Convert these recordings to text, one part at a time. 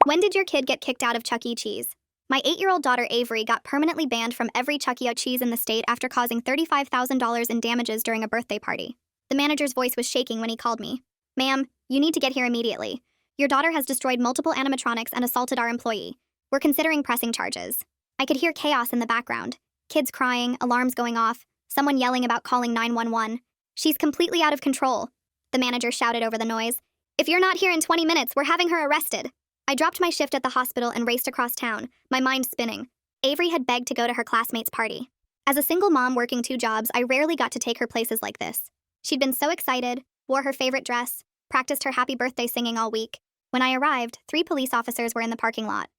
When did your kid get kicked out of Chuck E. Cheese? My 8-year-old daughter Avery got permanently banned from every Chuck E. Cheese in the state after causing $35,000 in damages during a birthday party. The manager's voice was shaking when he called me. Ma'am, you need to get here immediately. Your daughter has destroyed multiple animatronics and assaulted our employee. We're considering pressing charges. I could hear chaos in the background. Kids crying, alarms going off, someone yelling about calling 911. She's completely out of control. The manager shouted over the noise. If you're not here in 20 minutes, we're having her arrested. I dropped my shift at the hospital and raced across town, my mind spinning. Avery had begged to go to her classmate's party. As a single mom working 2 jobs, I rarely got to take her places like this. She'd been so excited, wore her favorite dress, practiced her happy birthday singing all week. When I arrived, 3 police officers were in the parking lot.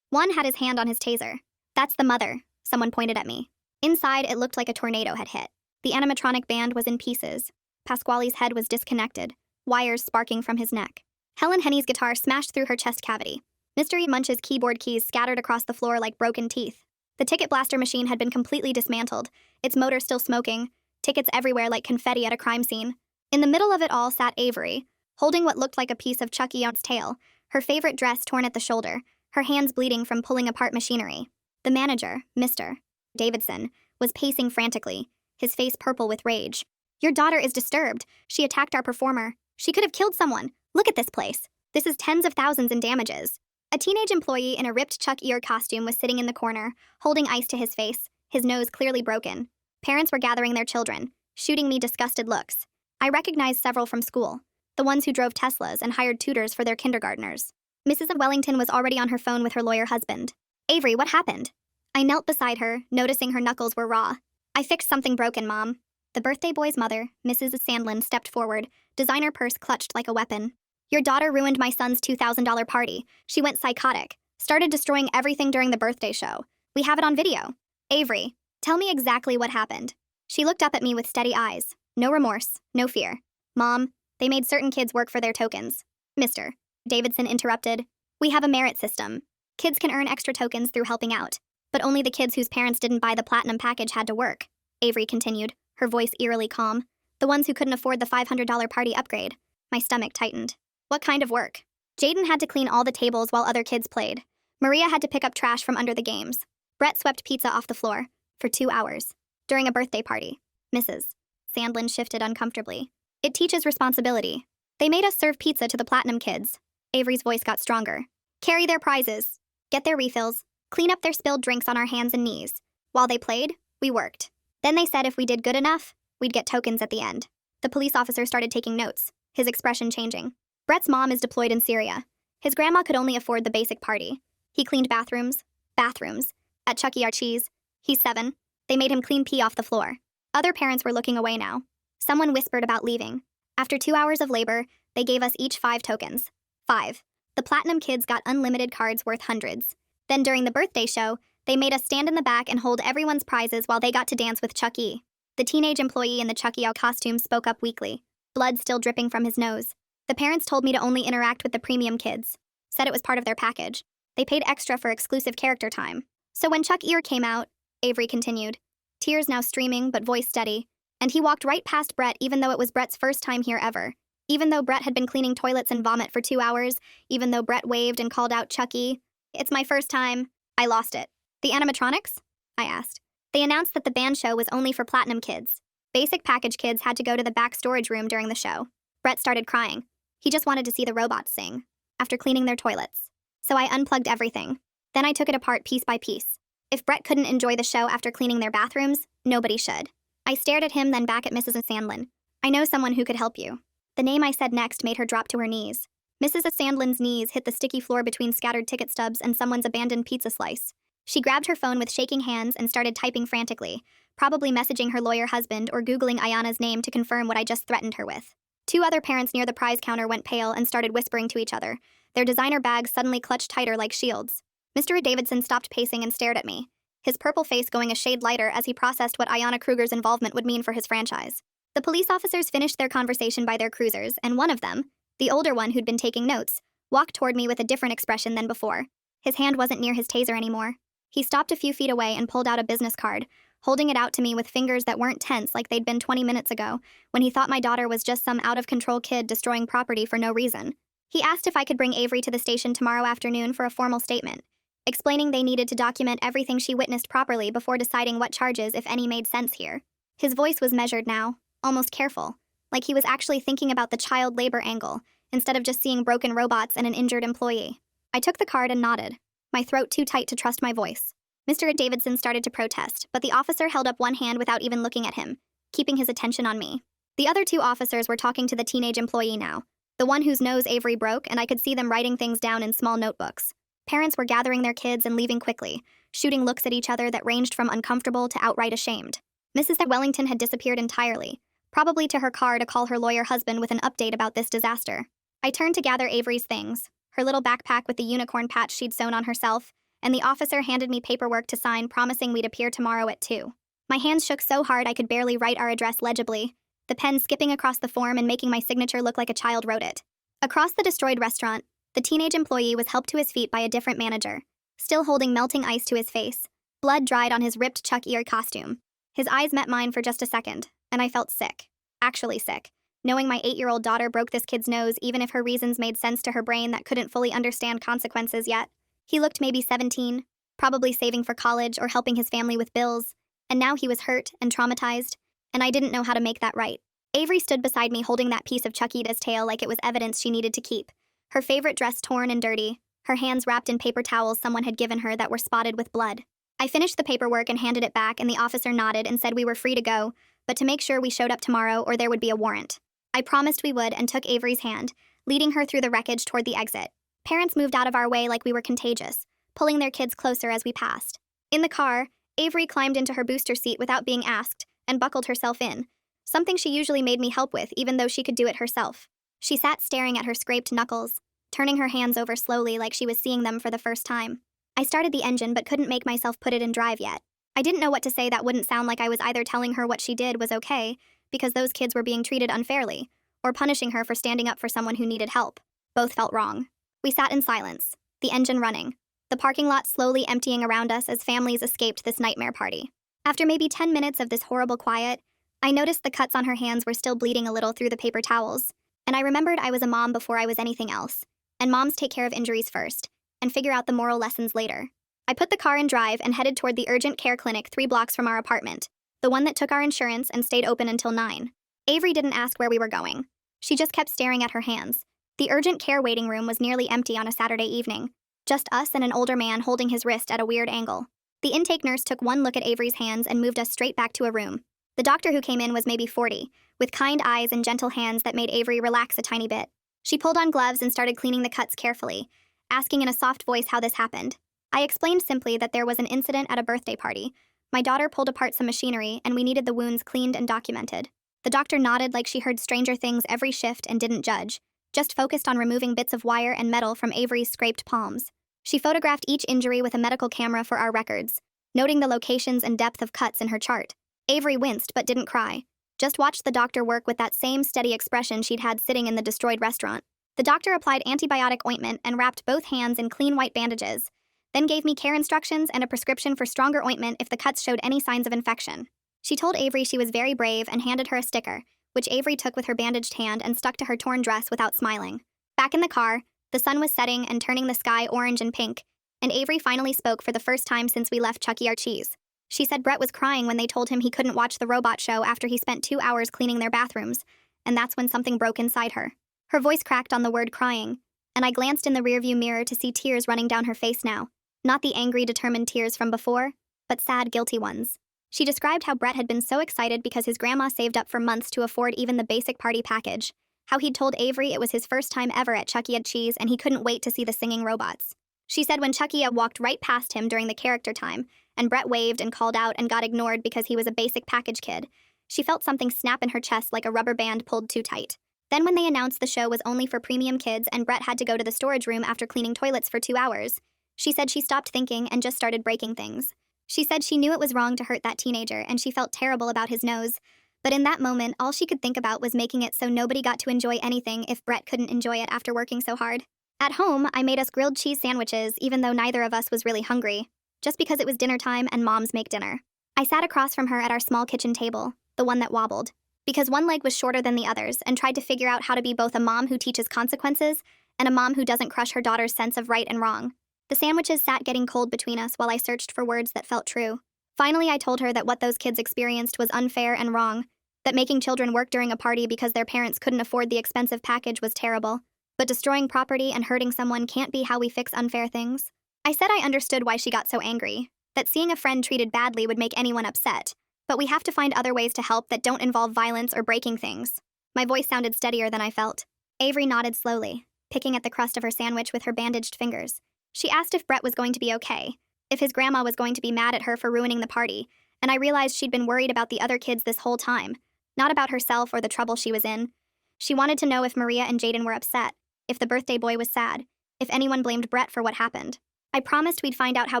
One had his hand on his taser. That's the mother, someone pointed at me. Inside, it looked like a tornado had hit. The animatronic band was in pieces. Pasquale's head was disconnected, wires sparking from his neck. Helen Henny's guitar smashed through her chest cavity. Mystery Munch's keyboard keys scattered across the floor like broken teeth. The ticket blaster machine had been completely dismantled, its motor still smoking, tickets everywhere like confetti at a crime scene. In the middle of it all sat Avery, holding what looked like a piece of Chuck E.'s tail, her favorite dress torn at the shoulder, her hands bleeding from pulling apart machinery. The manager, Mr. Davidson, was pacing frantically, his face purple with rage. Your daughter is disturbed. She attacked our performer. She could have killed someone. Look at this place. This is tens of thousands in damages. A teenage employee in a ripped Chuck E. costume was sitting in the corner, holding ice to his face, his nose clearly broken. Parents were gathering their children, shooting me disgusted looks. I recognized several from school, the ones who drove Teslas and hired tutors for their kindergartners. Mrs. Wellington was already on her phone with her lawyer husband. Avery, what happened? I knelt beside her, noticing her knuckles were raw. I fixed something broken, Mom. The birthday boy's mother, Mrs. Sandlin, stepped forward, designer purse clutched like a weapon. Your daughter ruined my son's $2,000 party. She went psychotic, started destroying everything during the birthday show. We have it on video. Avery, tell me exactly what happened. She looked up at me with steady eyes. No remorse, no fear. Mom, they made certain kids work for their tokens. Mr. Davidson interrupted. We have a merit system. Kids can earn extra tokens through helping out, but only the kids whose parents didn't buy the platinum package had to work. Avery continued, her voice eerily calm. The ones who couldn't afford the $500 party upgrade. My stomach tightened. What kind of work? Jaden had to clean all the tables while other kids played. Maria had to pick up trash from under the games. Brett swept pizza off the floor for 2 hours during a birthday party. Mrs. Sandlin shifted uncomfortably. It teaches responsibility. They made us serve pizza to the platinum kids. Avery's voice got stronger. Carry their prizes. Get their refills. Clean up their spilled drinks on our hands and knees. While they played, we worked. Then they said if we did good enough, we'd get tokens at the end. The police officer started taking notes, his expression changing. Brett's mom is deployed in Syria. His grandma could only afford the basic party. He cleaned bathrooms, at Chuck E. Cheese. He's 7. They made him clean pee off the floor. Other parents were looking away now. Someone whispered about leaving. After 2 hours of labor, they gave us each 5 tokens. 5. The platinum kids got unlimited cards worth hundreds. Then during the birthday show, they made us stand in the back and hold everyone's prizes while they got to dance with Chuck E. The teenage employee in the Chuck E. costume spoke up weakly, blood still dripping from his nose. The parents told me to only interact with the premium kids. Said it was part of their package. They paid extra for exclusive character time. So when Chuck E. came out, Avery continued, tears now streaming but voice steady, and he walked right past Brett even though it was Brett's first time here ever. Even though Brett had been cleaning toilets and vomit for 2 hours, even though Brett waved and called out Chuck E. It's my first time. I lost it. The animatronics? I asked. They announced that the band show was only for platinum kids. Basic package kids had to go to the back storage room during the show. Brett started crying. He just wanted to see the robots sing, after cleaning their toilets. So I unplugged everything. Then I took it apart piece by piece. If Brett couldn't enjoy the show after cleaning their bathrooms, nobody should. I stared at him, then back at Mrs. Sandlin. I know someone who could help you. The name I said next made her drop to her knees. Mrs. Sandlin's knees hit the sticky floor between scattered ticket stubs and someone's abandoned pizza slice. She grabbed her phone with shaking hands and started typing frantically, probably messaging her lawyer husband or Googling Ayana's name to confirm what I just threatened her with. 2 other parents near the prize counter went pale and started whispering to each other. Their designer bags suddenly clutched tighter like shields. Mr. Davidson stopped pacing and stared at me, his purple face going a shade lighter as he processed what Ayana Kruger's involvement would mean for his franchise. The police officers finished their conversation by their cruisers, and one of them, the older one who'd been taking notes, walked toward me with a different expression than before. His hand wasn't near his taser anymore. He stopped a few feet away and pulled out a business card, holding it out to me with fingers that weren't tense like they'd been 20 minutes ago, when he thought my daughter was just some out-of-control kid destroying property for no reason. He asked if I could bring Avery to the station tomorrow afternoon for a formal statement, explaining they needed to document everything she witnessed properly before deciding what charges, if any, made sense here. His voice was measured now, almost careful, like he was actually thinking about the child labor angle, instead of just seeing broken robots and an injured employee. I took the card and nodded, my throat too tight to trust my voice. Mr. Davidson started to protest, but the officer held up one hand without even looking at him, keeping his attention on me. The other two officers were talking to the teenage employee now, the one whose nose Avery broke, and I could see them writing things down in small notebooks. Parents were gathering their kids and leaving quickly, shooting looks at each other that ranged from uncomfortable to outright ashamed. Mrs. Wellington had disappeared entirely, probably to her car to call her lawyer husband with an update about this disaster. I turned to gather Avery's things, her little backpack with the unicorn patch she'd sewn on herself, and the officer handed me paperwork to sign promising we'd appear tomorrow at 2. My hands shook so hard I could barely write our address legibly, the pen skipping across the form and making my signature look like a child wrote it. Across the destroyed restaurant, the teenage employee was helped to his feet by a different manager, still holding melting ice to his face. Blood dried on his ripped Chuck E. costume. His eyes met mine for just a second, and I felt sick. Actually sick, knowing my 8-year-old daughter broke this kid's nose even if her reasons made sense to her brain that couldn't fully understand consequences yet. He looked maybe 17, probably saving for college or helping his family with bills, and now he was hurt and traumatized, and I didn't know how to make that right. Avery stood beside me holding that piece of Chuckita's tail like it was evidence she needed to keep, her favorite dress torn and dirty, her hands wrapped in paper towels someone had given her that were spotted with blood. I finished the paperwork and handed it back, and the officer nodded and said we were free to go, but to make sure we showed up tomorrow or there would be a warrant. I promised we would and took Avery's hand, leading her through the wreckage toward the exit. Parents moved out of our way like we were contagious, pulling their kids closer as we passed. In the car, Avery climbed into her booster seat without being asked and buckled herself in, something she usually made me help with even though she could do it herself. She sat staring at her scraped knuckles, turning her hands over slowly like she was seeing them for the first time. I started the engine but couldn't make myself put it in drive yet. I didn't know what to say that wouldn't sound like I was either telling her what she did was okay, because those kids were being treated unfairly, or punishing her for standing up for someone who needed help. Both felt wrong. We sat in silence, the engine running, the parking lot slowly emptying around us as families escaped this nightmare party. After maybe 10 minutes of this horrible quiet, I noticed the cuts on her hands were still bleeding a little through the paper towels, and I remembered I was a mom before I was anything else, and moms take care of injuries first, and figure out the moral lessons later. I put the car in drive and headed toward the urgent care clinic 3 blocks from our apartment, the one that took our insurance and stayed open until 9. Avery didn't ask where we were going. She just kept staring at her hands. The urgent care waiting room was nearly empty on a Saturday evening, just us and an older man holding his wrist at a weird angle. The intake nurse took one look at Avery's hands and moved us straight back to a room. The doctor who came in was maybe 40, with kind eyes and gentle hands that made Avery relax a tiny bit. She pulled on gloves and started cleaning the cuts carefully, asking in a soft voice how this happened. I explained simply that there was an incident at a birthday party. My daughter pulled apart some machinery, and we needed the wounds cleaned and documented. The doctor nodded like she heard stranger things every shift and didn't judge, just focused on removing bits of wire and metal from Avery's scraped palms. She photographed each injury with a medical camera for our records, noting the locations and depth of cuts in her chart. Avery winced but didn't cry, just watched the doctor work with that same steady expression she'd had sitting in the destroyed restaurant. The doctor applied antibiotic ointment and wrapped both hands in clean white bandages, then gave me care instructions and a prescription for stronger ointment if the cuts showed any signs of infection. She told Avery she was very brave and handed her a sticker, which Avery took with her bandaged hand and stuck to her torn dress without smiling. Back in the car, the sun was setting and turning the sky orange and pink, and Avery finally spoke for the first time since we left Chuck E. Cheese. She said Brett was crying when they told him he couldn't watch the robot show after he spent 2 hours cleaning their bathrooms, and that's when something broke inside her. Her voice cracked on the word crying, and I glanced in the rearview mirror to see tears running down her face now. Not the angry, determined tears from before, but sad, guilty ones. She described how Brett had been so excited because his grandma saved up for months to afford even the basic party package, how he'd told Avery it was his first time ever at Chuck E. Cheese and he couldn't wait to see the singing robots. She said when Chuck E. walked right past him during the character time, and Brett waved and called out and got ignored because he was a basic package kid, she felt something snap in her chest like a rubber band pulled too tight. Then when they announced the show was only for premium kids and Brett had to go to the storage room after cleaning toilets for 2 hours, she said she stopped thinking and just started breaking things. She said she knew it was wrong to hurt that teenager and she felt terrible about his nose, but in that moment all she could think about was making it so nobody got to enjoy anything if Brett couldn't enjoy it after working so hard. At home, I made us grilled cheese sandwiches even though neither of us was really hungry, just because it was dinner time and moms make dinner. I sat across from her at our small kitchen table, the one that wobbled, because one leg was shorter than the others, and tried to figure out how to be both a mom who teaches consequences and a mom who doesn't crush her daughter's sense of right and wrong. The sandwiches sat getting cold between us while I searched for words that felt true. Finally, I told her that what those kids experienced was unfair and wrong, that making children work during a party because their parents couldn't afford the expensive package was terrible, but destroying property and hurting someone can't be how we fix unfair things. I said I understood why she got so angry, that seeing a friend treated badly would make anyone upset, but we have to find other ways to help that don't involve violence or breaking things. My voice sounded steadier than I felt. Avery nodded slowly, picking at the crust of her sandwich with her bandaged fingers. She asked if Brett was going to be okay, if his grandma was going to be mad at her for ruining the party, and I realized she'd been worried about the other kids this whole time, not about herself or the trouble she was in. She wanted to know if Maria and Jaden were upset, if the birthday boy was sad, if anyone blamed Brett for what happened. I promised we'd find out how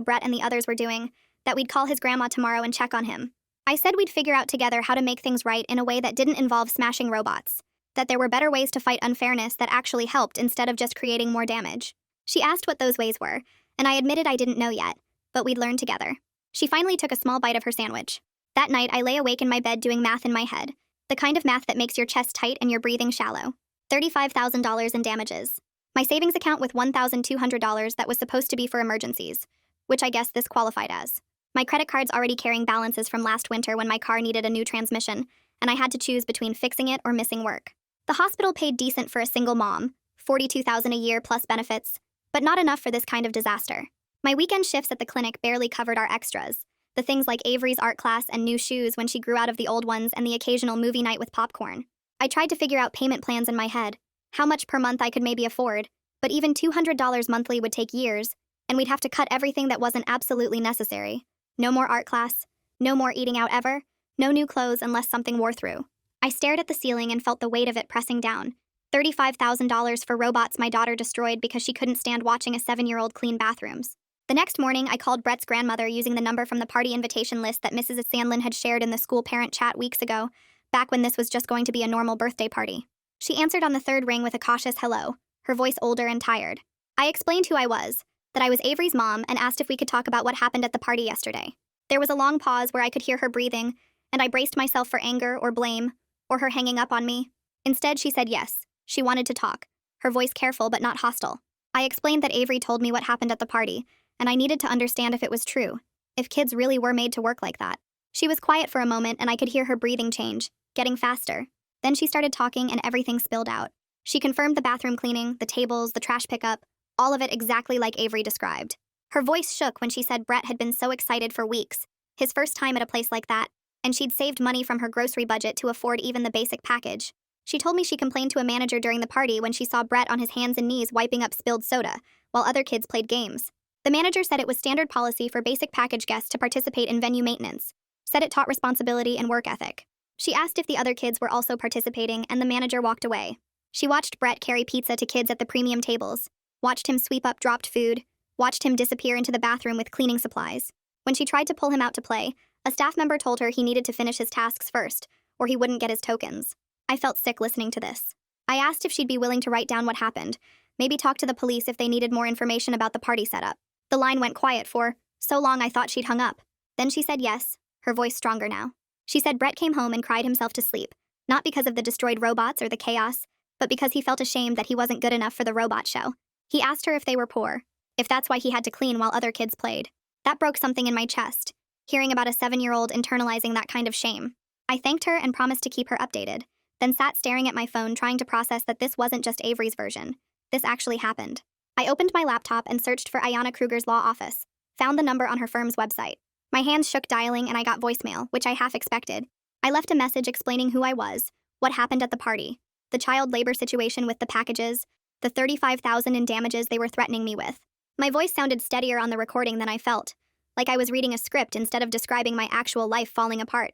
Brett and the others were doing, that we'd call his grandma tomorrow and check on him. I said we'd figure out together how to make things right in a way that didn't involve smashing robots, that there were better ways to fight unfairness that actually helped instead of just creating more damage. She asked what those ways were, and I admitted I didn't know yet, but we'd learn together. She finally took a small bite of her sandwich. That night, I lay awake in my bed doing math in my head, the kind of math that makes your chest tight and your breathing shallow. $35,000 in damages. My savings account with $1,200 that was supposed to be for emergencies, which I guess this qualified as. My credit card's already carrying balances from last winter when my car needed a new transmission, and I had to choose between fixing it or missing work. The hospital paid decent for a single mom, $42,000 a year plus benefits, but not enough for this kind of disaster. My weekend shifts at the clinic barely covered our extras, the things like Avery's art class and new shoes when she grew out of the old ones and the occasional movie night with popcorn. I tried to figure out payment plans in my head, how much per month I could maybe afford, but even $200 monthly would take years, and we'd have to cut everything that wasn't absolutely necessary. No more art class, no more eating out ever, no new clothes unless something wore through. I stared at the ceiling and felt the weight of it pressing down. $35,000 for robots my daughter destroyed because she couldn't stand watching a 7-year-old clean bathrooms. The next morning, I called Brett's grandmother using the number from the party invitation list that Mrs. Sandlin had shared in the school parent chat weeks ago, back when this was just going to be a normal birthday party. She answered on the third ring with a cautious hello, her voice older and tired. I explained who I was, that I was Avery's mom, and asked if we could talk about what happened at the party yesterday. There was a long pause where I could hear her breathing, and I braced myself for anger or blame, or her hanging up on me. Instead, she said yes. She wanted to talk, her voice careful but not hostile. I explained that Avery told me what happened at the party, and I needed to understand if it was true, if kids really were made to work like that. She was quiet for a moment, and I could hear her breathing change, getting faster. Then she started talking, and everything spilled out. She confirmed the bathroom cleaning, the tables, the trash pickup, all of it exactly like Avery described. Her voice shook when she said Brett had been so excited for weeks, his first time at a place like that, and she'd saved money from her grocery budget to afford even the basic package. She told me she complained to a manager during the party when she saw Brett on his hands and knees wiping up spilled soda, while other kids played games. The manager said it was standard policy for basic package guests to participate in venue maintenance, said it taught responsibility and work ethic. She asked if the other kids were also participating, and the manager walked away. She watched Brett carry pizza to kids at the premium tables, watched him sweep up dropped food, watched him disappear into the bathroom with cleaning supplies. When she tried to pull him out to play, a staff member told her he needed to finish his tasks first, or he wouldn't get his tokens. I felt sick listening to this. I asked if she'd be willing to write down what happened, maybe talk to the police if they needed more information about the party setup. The line went quiet for so long I thought she'd hung up. Then she said yes, her voice stronger now. She said Brett came home and cried himself to sleep, not because of the destroyed robots or the chaos, but because he felt ashamed that he wasn't good enough for the robot show. He asked her if they were poor, if that's why he had to clean while other kids played. That broke something in my chest, hearing about a 7-year-old internalizing that kind of shame. I thanked her and promised to keep her updated, then sat staring at my phone trying to process that this wasn't just Avery's version. This actually happened. I opened my laptop and searched for Ayanna Kruger's law office, found the number on her firm's website. My hands shook dialing and I got voicemail, which I half expected. I left a message explaining who I was, what happened at the party, the child labor situation with the packages, the $35,000 in damages they were threatening me with. My voice sounded steadier on the recording than I felt, like I was reading a script instead of describing my actual life falling apart.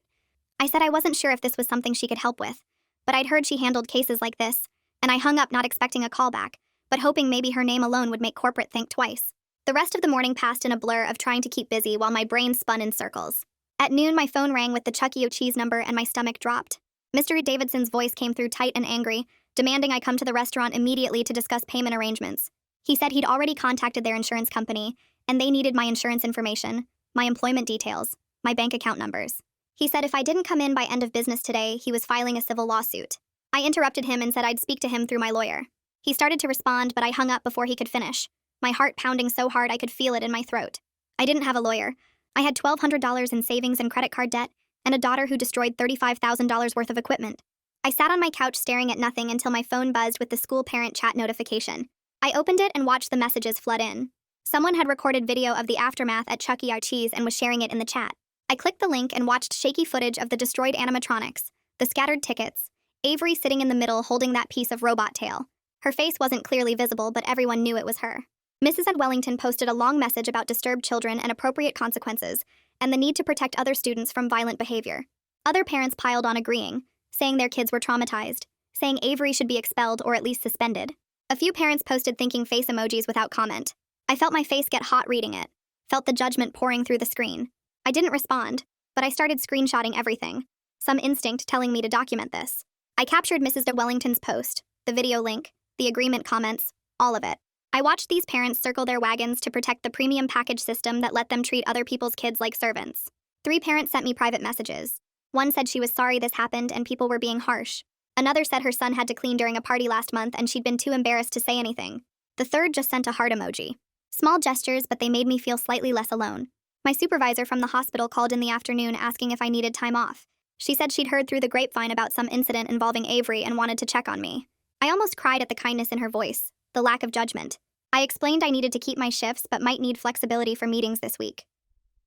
I said I wasn't sure if this was something she could help with, but I'd heard she handled cases like this, and I hung up not expecting a call back, but hoping maybe her name alone would make corporate think twice. The rest of the morning passed in a blur of trying to keep busy while my brain spun in circles. At noon, my phone rang with the Chuck E. Cheese number and my stomach dropped. Mr. Davidson's voice came through tight and angry, demanding I come to the restaurant immediately to discuss payment arrangements. He said he'd already contacted their insurance company, and they needed my insurance information, my employment details, my bank account numbers. He said if I didn't come in by end of business today, he was filing a civil lawsuit. I interrupted him and said I'd speak to him through my lawyer. He started to respond, but I hung up before he could finish, my heart pounding so hard I could feel it in my throat. I didn't have a lawyer. I had $1,200 in savings and credit card debt, and a daughter who destroyed $35,000 worth of equipment. I sat on my couch staring at nothing until my phone buzzed with the school parent chat notification. I opened it and watched the messages flood in. Someone had recorded video of the aftermath at Chuck E. Cheese and was sharing it in the chat. I clicked the link and watched shaky footage of the destroyed animatronics, the scattered tickets, Avery sitting in the middle holding that piece of robot tail. Her face wasn't clearly visible, but everyone knew it was her. Mrs. Ed Wellington posted a long message about disturbed children and appropriate consequences, and the need to protect other students from violent behavior. Other parents piled on agreeing, saying their kids were traumatized, saying Avery should be expelled or at least suspended. A few parents posted thinking face emojis without comment. I felt my face get hot reading it, felt the judgment pouring through the screen. I didn't respond, but I started screenshotting everything, some instinct telling me to document this. I captured Mrs. De Wellington's post, the video link, the agreement comments, all of it. I watched these parents circle their wagons to protect the premium package system that let them treat other people's kids like servants. 3 parents sent me private messages. One said she was sorry this happened and people were being harsh. Another said her son had to clean during a party last month and she'd been too embarrassed to say anything. The third just sent a heart emoji. Small gestures, but they made me feel slightly less alone. My supervisor from the hospital called in the afternoon asking if I needed time off. She said she'd heard through the grapevine about some incident involving Avery and wanted to check on me. I almost cried at the kindness in her voice, the lack of judgment. I explained I needed to keep my shifts but might need flexibility for meetings this week.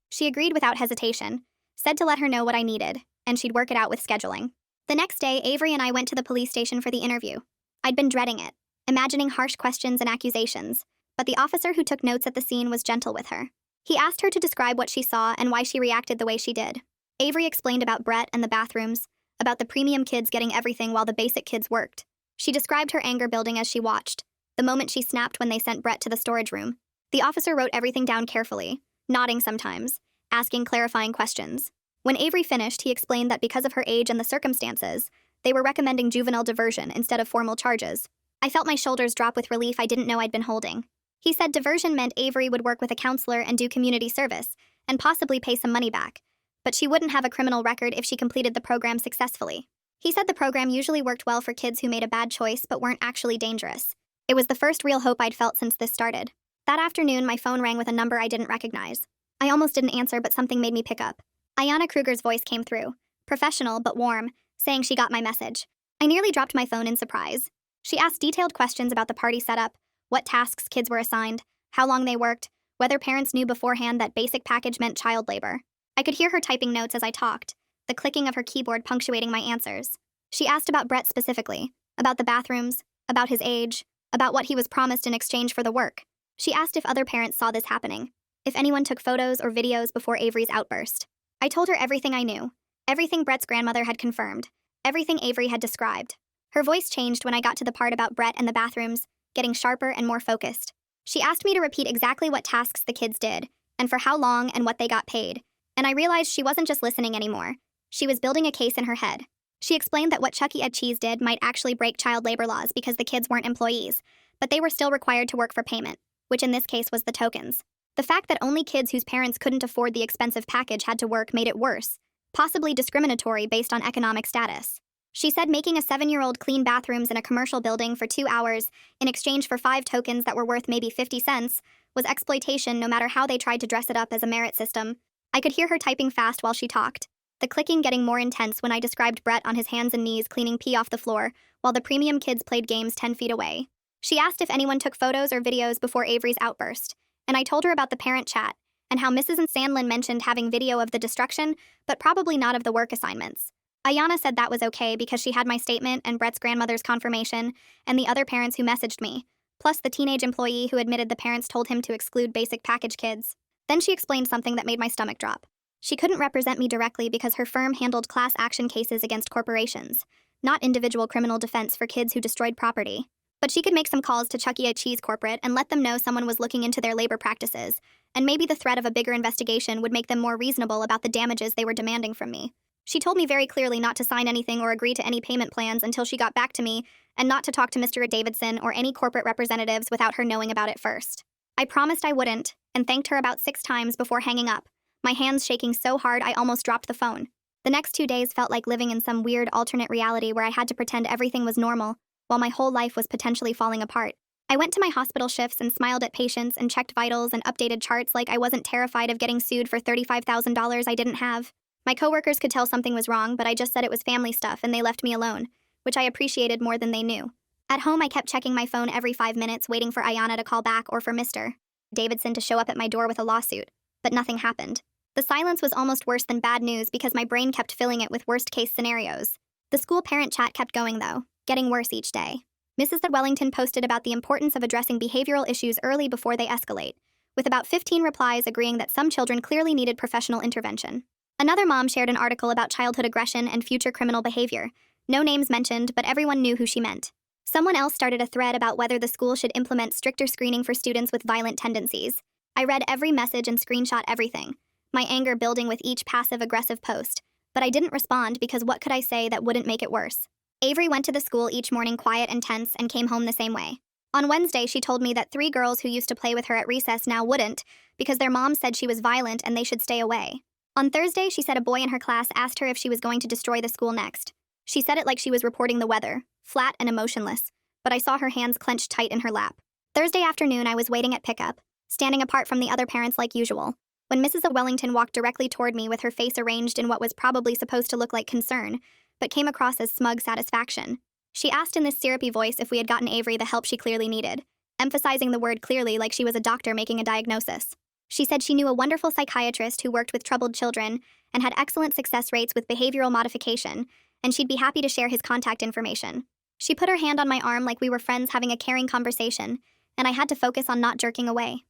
She agreed without hesitation, said to let her know what I needed, and she'd work it out with scheduling. The next day, Avery and I went to the police station for the interview. I'd been dreading it, imagining harsh questions and accusations, but the officer who took notes at the scene was gentle with her. He asked her to describe what she saw and why she reacted the way she did. Avery explained about Brett and the bathrooms, about the premium kids getting everything while the basic kids worked. She described her anger building as she watched, the moment she snapped when they sent Brett to the storage room. The officer wrote everything down carefully, nodding sometimes, asking clarifying questions. When Avery finished, he explained that because of her age and the circumstances, they were recommending juvenile diversion instead of formal charges. I felt my shoulders drop with relief I didn't know I'd been holding. He said diversion meant Avery would work with a counselor and do community service, and possibly pay some money back, but she wouldn't have a criminal record if she completed the program successfully. He said the program usually worked well for kids who made a bad choice but weren't actually dangerous. It was the first real hope I'd felt since this started. That afternoon, my phone rang with a number I didn't recognize. I almost didn't answer, but something made me pick up. Ayanna Kruger's voice came through, professional but warm, saying she got my message. I nearly dropped my phone in surprise. She asked detailed questions about the party setup, what tasks kids were assigned, how long they worked, whether parents knew beforehand that basic package meant child labor. I could hear her typing notes as I talked, the clicking of her keyboard punctuating my answers. She asked about Brett specifically, about the bathrooms, about his age, about what he was promised in exchange for the work. She asked if other parents saw this happening, if anyone took photos or videos before Avery's outburst. I told her everything I knew, everything Brett's grandmother had confirmed, everything Avery had described. Her voice changed when I got to the part about Brett and the bathrooms, getting sharper and more focused. She asked me to repeat exactly what tasks the kids did, and for how long and what they got paid. And I realized she wasn't just listening anymore. She was building a case in her head. She explained that what Chuck E. Cheese did might actually break child labor laws because the kids weren't employees, but they were still required to work for payment, which in this case was the tokens. The fact that only kids whose parents couldn't afford the expensive package had to work made it worse, possibly discriminatory based on economic status. She said making a 7-year-old clean bathrooms in a commercial building for 2 hours in exchange for 5 tokens that were worth maybe 50 cents was exploitation no matter how they tried to dress it up as a merit system. I could hear her typing fast while she talked, the clicking getting more intense when I described Brett on his hands and knees cleaning pee off the floor while the premium kids played games 10 feet away. She asked if anyone took photos or videos before Avery's outburst, and I told her about the parent chat and how Mrs. Sandlin mentioned having video of the destruction, but probably not of the work assignments. Ayanna said that was okay because she had my statement and Brett's grandmother's confirmation and the other parents who messaged me, plus the teenage employee who admitted the parents told him to exclude basic package kids. Then she explained something that made my stomach drop. She couldn't represent me directly because her firm handled class action cases against corporations, not individual criminal defense for kids who destroyed property. But she could make some calls to Chuck E. Cheese corporate and let them know someone was looking into their labor practices, and maybe the threat of a bigger investigation would make them more reasonable about the damages they were demanding from me. She told me very clearly not to sign anything or agree to any payment plans until she got back to me, and not to talk to Mr. Davidson or any corporate representatives without her knowing about it first. I promised I wouldn't, and thanked her about 6 times before hanging up, my hands shaking so hard I almost dropped the phone. The next 2 days felt like living in some weird alternate reality where I had to pretend everything was normal, while my whole life was potentially falling apart. I went to my hospital shifts and smiled at patients and checked vitals and updated charts like I wasn't terrified of getting sued for $35,000 I didn't have. My coworkers could tell something was wrong, but I just said it was family stuff and they left me alone, which I appreciated more than they knew. At home, I kept checking my phone every 5 minutes, waiting for Ayanna to call back or for Mr. Davidson to show up at my door with a lawsuit, but nothing happened. The silence was almost worse than bad news because my brain kept filling it with worst-case scenarios. The school parent chat kept going, though, getting worse each day. Mrs. Wellington posted about the importance of addressing behavioral issues early before they escalate, with about 15 replies agreeing that some children clearly needed professional intervention. Another mom shared an article about childhood aggression and future criminal behavior. No names mentioned, but everyone knew who she meant. Someone else started a thread about whether the school should implement stricter screening for students with violent tendencies. I read every message and screenshot everything, my anger building with each passive-aggressive post, but I didn't respond because what could I say that wouldn't make it worse? Avery went to the school each morning quiet and tense and came home the same way. On Wednesday, she told me that 3 girls who used to play with her at recess now wouldn't because their mom said she was violent and they should stay away. On Thursday, she said a boy in her class asked her if she was going to destroy the school next. She said it like she was reporting the weather, flat and emotionless, but I saw her hands clenched tight in her lap. Thursday afternoon, I was waiting at pickup, standing apart from the other parents like usual, when Mrs. Wellington walked directly toward me with her face arranged in what was probably supposed to look like concern, but came across as smug satisfaction. She asked in this syrupy voice if we had gotten Avery the help she clearly needed, emphasizing the word clearly like she was a doctor making a diagnosis. She said she knew a wonderful psychiatrist who worked with troubled children and had excellent success rates with behavioral modification, and she'd be happy to share his contact information. She put her hand on my arm like we were friends having a caring conversation, and I had to focus on not jerking away.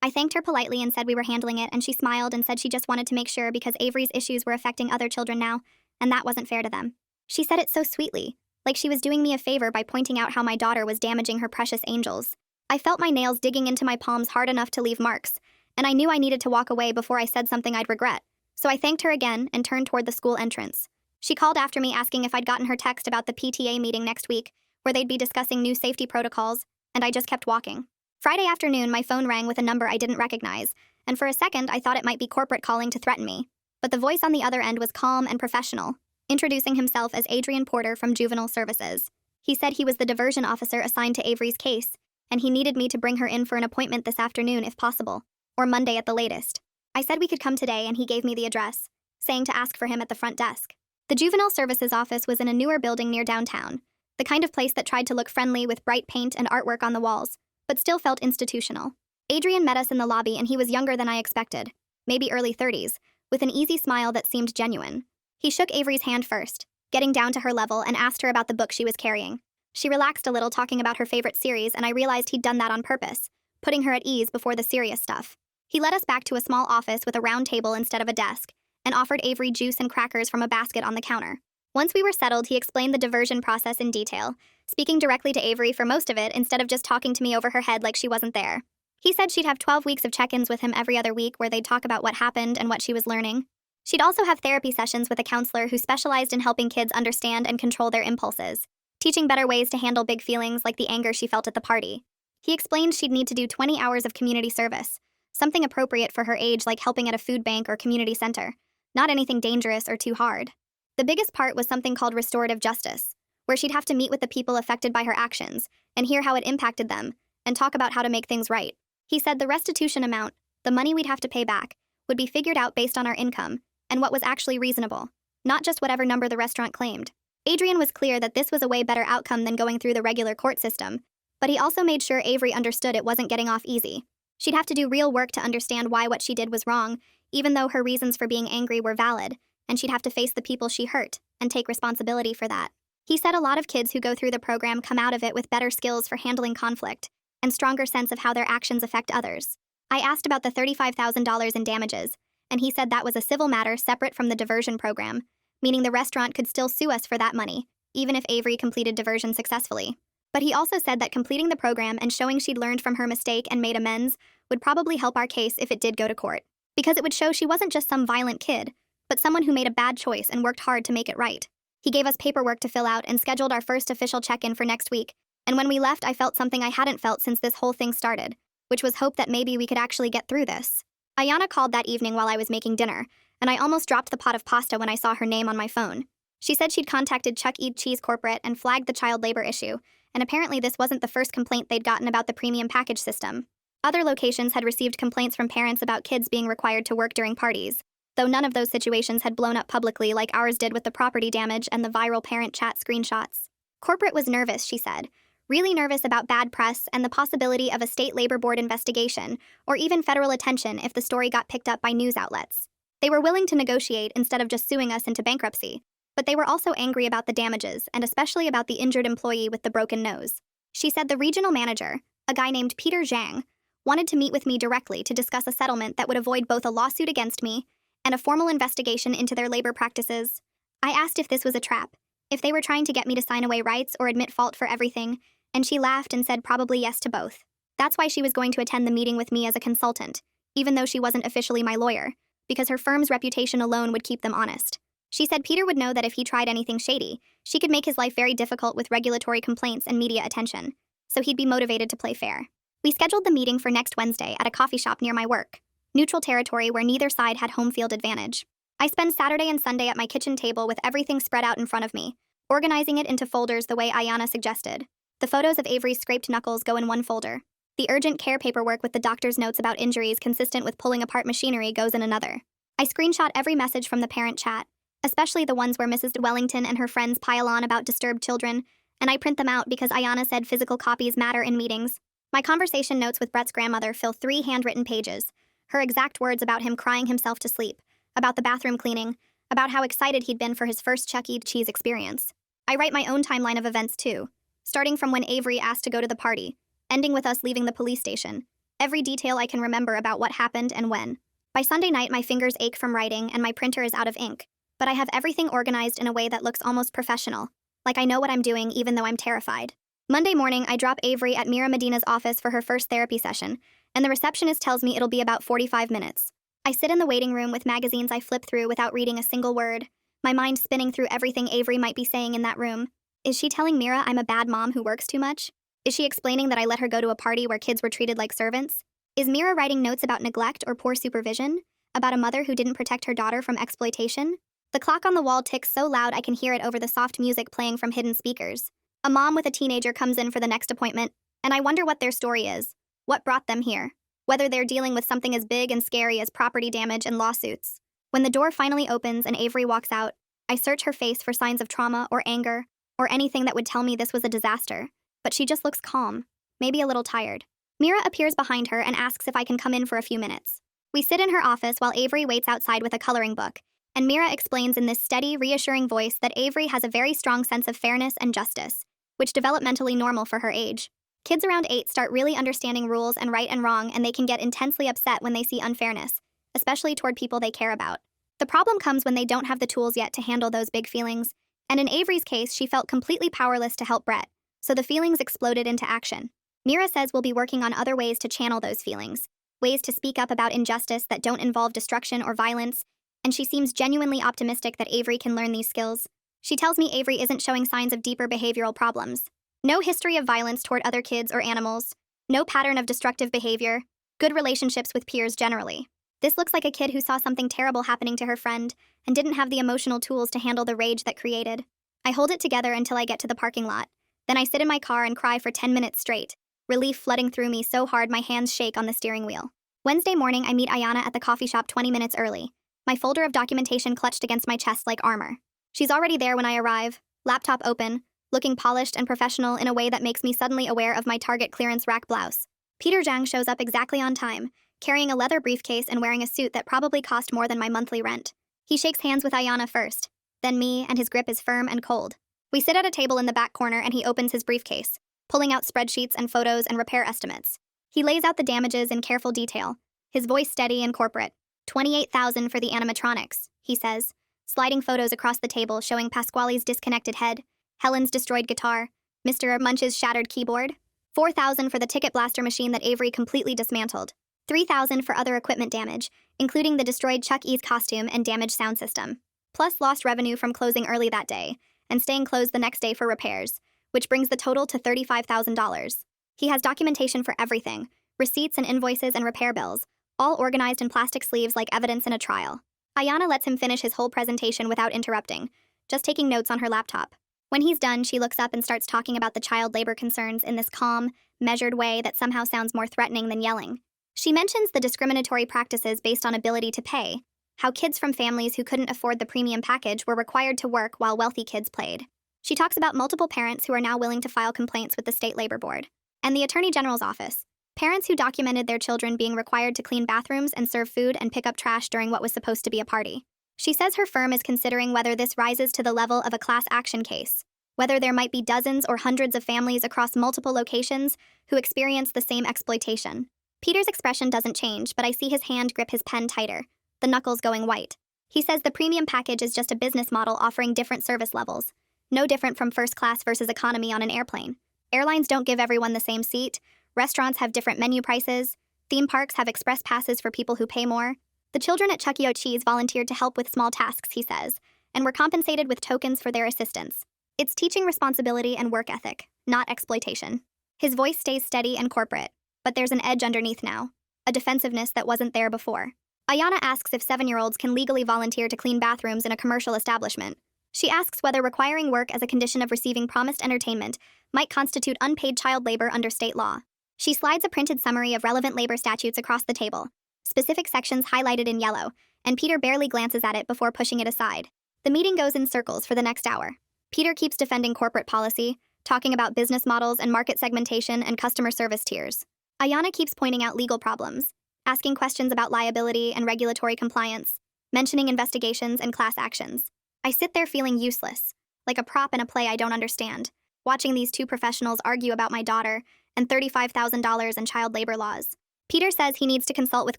I thanked her politely and said we were handling it, and she smiled and said she just wanted to make sure because Avery's issues were affecting other children now, and that wasn't fair to them. She said it so sweetly, like she was doing me a favor by pointing out how my daughter was damaging her precious angels. I felt my nails digging into my palms hard enough to leave marks, and I knew I needed to walk away before I said something I'd regret, so I thanked her again and turned toward the school entrance. She called after me asking if I'd gotten her text about the PTA meeting next week, where they'd be discussing new safety protocols, and I just kept walking. Friday afternoon, my phone rang with a number I didn't recognize, and for a second I thought it might be corporate calling to threaten me. But the voice on the other end was calm and professional, introducing himself as Adrian Porter from Juvenile Services. He said he was the diversion officer assigned to Avery's case, and he needed me to bring her in for an appointment this afternoon if possible, or Monday at the latest. I said we could come today, and he gave me the address, saying to ask for him at the front desk. The Juvenile Services office was in a newer building near downtown, the kind of place that tried to look friendly with bright paint and artwork on the walls, but still felt institutional. Adrian met us in the lobby, and he was younger than I expected, maybe early 30s, with an easy smile that seemed genuine. He shook Avery's hand first, getting down to her level, and asked her about the book she was carrying. She relaxed a little, talking about her favorite series, and I realized he'd done that on purpose, putting her at ease before the serious stuff. He led us back to a small office with a round table instead of a desk, and offered Avery juice and crackers from a basket on the counter. Once we were settled, he explained the diversion process in detail, speaking directly to Avery for most of it instead of just talking to me over her head like she wasn't there. He said she'd have 12 weeks of check-ins with him every other week where they'd talk about what happened and what she was learning. She'd also have therapy sessions with a counselor who specialized in helping kids understand and control their impulses, teaching better ways to handle big feelings like the anger she felt at the party. He explained she'd need to do 20 hours of community service, something appropriate for her age like helping at a food bank or community center, not anything dangerous or too hard. The biggest part was something called restorative justice, where she'd have to meet with the people affected by her actions and hear how it impacted them and talk about how to make things right. He said the restitution amount, the money we'd have to pay back, would be figured out based on our income and what was actually reasonable, not just whatever number the restaurant claimed. Adrian was clear that this was a way better outcome than going through the regular court system, but he also made sure Avery understood it wasn't getting off easy. She'd have to do real work to understand why what she did was wrong, even though her reasons for being angry were valid, and she'd have to face the people she hurt and take responsibility for that. He said a lot of kids who go through the program come out of it with better skills for handling conflict and stronger sense of how their actions affect others. I asked about the $35,000 in damages, and he said that was a civil matter separate from the diversion program, meaning the restaurant could still sue us for that money, even if Avery completed diversion successfully. But he also said that completing the program and showing she'd learned from her mistake and made amends would probably help our case if it did go to court, because it would show she wasn't just some violent kid, but someone who made a bad choice and worked hard to make it right. He gave us paperwork to fill out and scheduled our first official check-in for next week, and when we left, I felt something I hadn't felt since this whole thing started, which was hope that maybe we could actually get through this. Ayanna called that evening while I was making dinner, and I almost dropped the pot of pasta when I saw her name on my phone. She said she'd contacted Chuck E. Cheese corporate and flagged the child labor issue, and apparently this wasn't the first complaint they'd gotten about the premium package system. Other locations had received complaints from parents about kids being required to work during parties, though none of those situations had blown up publicly like ours did with the property damage and the viral parent chat screenshots. Corporate was nervous, she said, really nervous about bad press and the possibility of a state labor board investigation, or even federal attention if the story got picked up by news outlets. They were willing to negotiate instead of just suing us into bankruptcy, but they were also angry about the damages and especially about the injured employee with the broken nose. She said the regional manager, a guy named Peter Zhang, wanted to meet with me directly to discuss a settlement that would avoid both a lawsuit against me and a formal investigation into their labor practices. I asked if this was a trap, if they were trying to get me to sign away rights or admit fault for everything, and she laughed and said probably yes to both. That's why she was going to attend the meeting with me as a consultant, even though she wasn't officially my lawyer, because her firm's reputation alone would keep them honest. She said Peter would know that if he tried anything shady, she could make his life very difficult with regulatory complaints and media attention, so he'd be motivated to play fair. We scheduled the meeting for next Wednesday at a coffee shop near my work, neutral territory where neither side had home field advantage. I spend Saturday and Sunday at my kitchen table with everything spread out in front of me, organizing it into folders the way Ayanna suggested. The photos of Avery's scraped knuckles go in one folder. The urgent care paperwork with the doctor's notes about injuries consistent with pulling apart machinery goes in another. I screenshot every message from the parent chat, especially the ones where Mrs. Wellington and her friends pile on about disturbed children, and I print them out because Ayanna said physical copies matter in meetings. My conversation notes with Brett's grandmother fill 3 handwritten pages. Her exact words about him crying himself to sleep, about the bathroom cleaning, about how excited he'd been for his first Chuck E. Cheese experience. I write my own timeline of events too, starting from when Avery asked to go to the party, ending with us leaving the police station. Every detail I can remember about what happened and when. By Sunday night, my fingers ache from writing and my printer is out of ink, but I have everything organized in a way that looks almost professional, like I know what I'm doing even though I'm terrified. Monday morning, I drop Avery at Mira Medina's office for her first therapy session, and the receptionist tells me it'll be about 45 minutes. I sit in the waiting room with magazines I flip through without reading a single word, my mind spinning through everything Avery might be saying in that room. Is she telling Mira I'm a bad mom who works too much? Is she explaining that I let her go to a party where kids were treated like servants? Is Mira writing notes about neglect or poor supervision? About a mother who didn't protect her daughter from exploitation? The clock on the wall ticks so loud I can hear it over the soft music playing from hidden speakers. A mom with a teenager comes in for the next appointment, and I wonder what their story is, what brought them here, whether they're dealing with something as big and scary as property damage and lawsuits. When the door finally opens and Avery walks out, I search her face for signs of trauma or anger, or anything that would tell me this was a disaster, but she just looks calm, maybe a little tired. Mira appears behind her and asks if I can come in for a few minutes. We sit in her office while Avery waits outside with a coloring book, and Mira explains in this steady, reassuring voice that Avery has a very strong sense of fairness and justice, which developmentally normal for her age. Kids around 8 start really understanding rules and right and wrong, and they can get intensely upset when they see unfairness, especially toward people they care about. The problem comes when they don't have the tools yet to handle those big feelings, and in Avery's case, she felt completely powerless to help Brett, so the feelings exploded into action. Mira says we'll be working on other ways to channel those feelings, ways to speak up about injustice that don't involve destruction or violence, and she seems genuinely optimistic that Avery can learn these skills. She tells me Avery isn't showing signs of deeper behavioral problems. No history of violence toward other kids or animals. No pattern of destructive behavior. Good relationships with peers generally. This looks like a kid who saw something terrible happening to her friend and didn't have the emotional tools to handle the rage that created. I hold it together until I get to the parking lot. Then I sit in my car and cry for 10 minutes straight, relief flooding through me so hard my hands shake on the steering wheel. Wednesday morning, I meet Ayanna at the coffee shop 20 minutes early, my folder of documentation clutched against my chest like armor. She's already there when I arrive, laptop open, looking polished and professional in a way that makes me suddenly aware of my Target clearance rack blouse. Peter Zhang shows up exactly on time, carrying a leather briefcase and wearing a suit that probably cost more than my monthly rent. He shakes hands with Ayanna first, then me, and his grip is firm and cold. We sit at a table in the back corner and he opens his briefcase, pulling out spreadsheets and photos and repair estimates. He lays out the damages in careful detail, his voice steady and corporate. $28,000 for the animatronics, he says, sliding photos across the table showing Pasquale's disconnected head, Helen's destroyed guitar, Mr. Munch's shattered keyboard. $4,000 for the ticket blaster machine that Avery completely dismantled. $3,000 for other equipment damage, including the destroyed Chuck E.'s costume and damaged sound system. Plus lost revenue from closing early that day, and staying closed the next day for repairs, which brings the total to $35,000. He has documentation for everything, receipts and invoices and repair bills, all organized in plastic sleeves like evidence in a trial. Ayanna lets him finish his whole presentation without interrupting, just taking notes on her laptop. When he's done, she looks up and starts talking about the child labor concerns in this calm, measured way that somehow sounds more threatening than yelling. She mentions the discriminatory practices based on ability to pay, how kids from families who couldn't afford the premium package were required to work while wealthy kids played. She talks about multiple parents who are now willing to file complaints with the state labor board and the Attorney General's office. Parents who documented their children being required to clean bathrooms and serve food and pick up trash during what was supposed to be a party. She says her firm is considering whether this rises to the level of a class action case, whether there might be dozens or hundreds of families across multiple locations who experience the same exploitation. Peter's expression doesn't change, but I see his hand grip his pen tighter, the knuckles going white. He says the premium package is just a business model offering different service levels, no different from first class versus economy on an airplane. Airlines don't give everyone the same seat, restaurants have different menu prices, theme parks have express passes for people who pay more. The children at Chuck E. Cheese volunteered to help with small tasks, he says, and were compensated with tokens for their assistance. It's teaching responsibility and work ethic, not exploitation. His voice stays steady and corporate, but there's an edge underneath now, a defensiveness that wasn't there before. Ayanna asks if 7-year-olds can legally volunteer to clean bathrooms in a commercial establishment. She asks whether requiring work as a condition of receiving promised entertainment might constitute unpaid child labor under state law. She slides a printed summary of relevant labor statutes across the table, specific sections highlighted in yellow, and Peter barely glances at it before pushing it aside. The meeting goes in circles for the next hour. Peter keeps defending corporate policy, talking about business models and market segmentation and customer service tiers. Ayanna keeps pointing out legal problems, asking questions about liability and regulatory compliance, mentioning investigations and class actions. I sit there feeling useless, like a prop in a play I don't understand, watching these two professionals argue about my daughter and $35,000 in child labor laws. Peter says he needs to consult with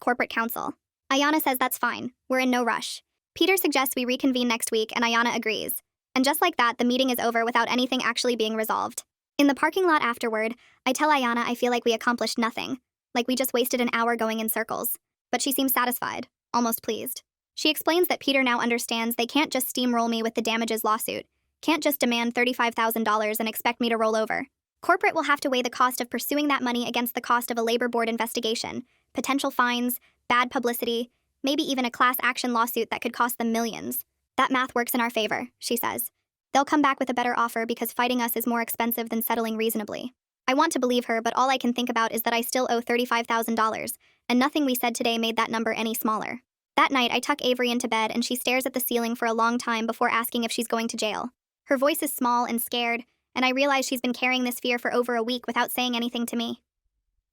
corporate counsel. Ayanna says that's fine, we're in no rush. Peter suggests we reconvene next week and Ayanna agrees. And just like that, the meeting is over without anything actually being resolved. In the parking lot afterward, I tell Ayanna I feel like we accomplished nothing, like we just wasted an hour going in circles. But she seems satisfied, almost pleased. She explains that Peter now understands they can't just steamroll me with the damages lawsuit, can't just demand $35,000 and expect me to roll over. Corporate will have to weigh the cost of pursuing that money against the cost of a labor board investigation, potential fines, bad publicity, maybe even a class action lawsuit that could cost them millions. That math works in our favor, she says. They'll come back with a better offer because fighting us is more expensive than settling reasonably. I want to believe her, but all I can think about is that I still owe $35,000, and nothing we said today made that number any smaller. That night, I tuck Avery into bed and she stares at the ceiling for a long time before asking if she's going to jail. Her voice is small and scared, and I realize she's been carrying this fear for over a week without saying anything to me.